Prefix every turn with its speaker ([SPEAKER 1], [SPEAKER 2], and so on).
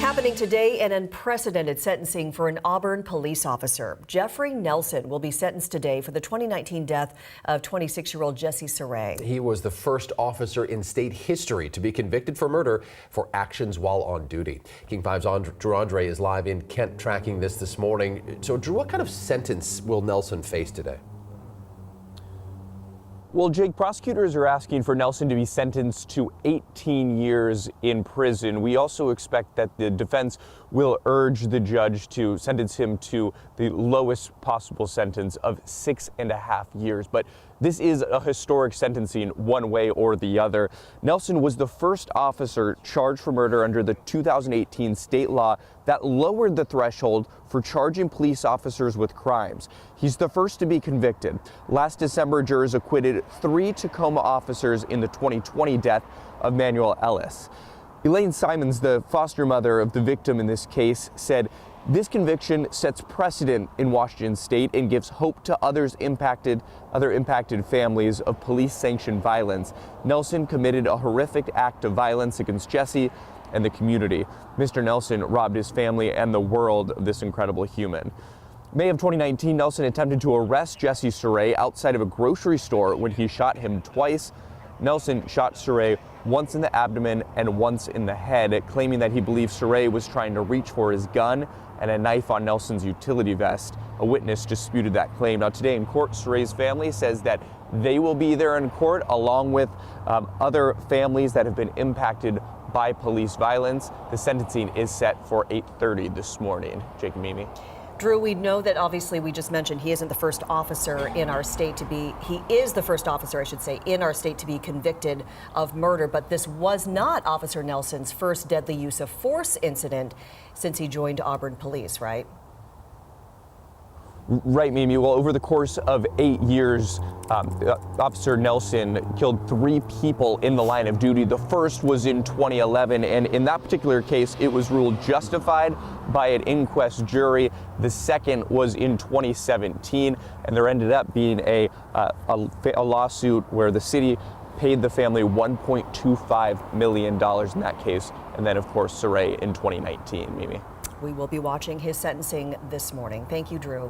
[SPEAKER 1] Happening today, an unprecedented sentencing for an Auburn police officer. Jeffrey Nelson will be sentenced today for the 2019 death of 26-year-old Jesse Sarey.
[SPEAKER 2] He was the first officer in state history to be convicted for murder for actions while on duty. King 5's Drew Andre is live in Kent tracking this morning. So, Drew, what kind of sentence will Nelson face today?
[SPEAKER 3] Well, Jake, prosecutors are asking for Nelson to be sentenced to 18 years in prison. We also expect that the defense will urge the judge to sentence him to the lowest possible sentence of 6.5 years. But this is a historic sentencing one way or the other. Nelson was the first officer charged for murder under the 2018 state law that lowered the threshold for charging police officers with crimes. He's the first to be convicted. Last December, jurors acquitted 3 Tacoma officers in the 2020 death of Manuel Ellis. Elaine Simons, the foster mother of the victim in this case, said, "This conviction sets precedent in Washington state and gives hope to other impacted families of police-sanctioned violence. Nelson committed a horrific act of violence against Jesse and the community. Mr. Nelson robbed his family and the world of this incredible human." May of 2019, Nelson attempted to arrest Jesse Sarey outside of a grocery store when he shot him twice. Nelson shot Sarey once in the abdomen and once in the head, claiming that he believed Sarey was trying to reach for his gun and a knife on Nelson's utility vest. A witness disputed that claim. Now, today in court, Sarey's family says that they will be there in court along with other families that have been impacted by police violence. The sentencing is set for 8:30 this morning. Jake and Mimi.
[SPEAKER 1] Drew, we know that obviously we just mentioned he isn't the first officer in our state to be, he is the first officer, I should say, in our state to be convicted of murder, but this was not Officer Nelson's first deadly use of force incident since he joined Auburn Police, right?
[SPEAKER 3] Right, Mimi. Well, over the course of 8 years, Officer Nelson killed 3 people in the line of duty. The first was in 2011, and in that particular case, it was ruled justified by an inquest jury. The second was in 2017, and there ended up being a lawsuit where the city paid the family $1.25 million in that case, and then, of course, Sarey in 2019, Mimi.
[SPEAKER 1] We will be watching his sentencing this morning. Thank you, Drew.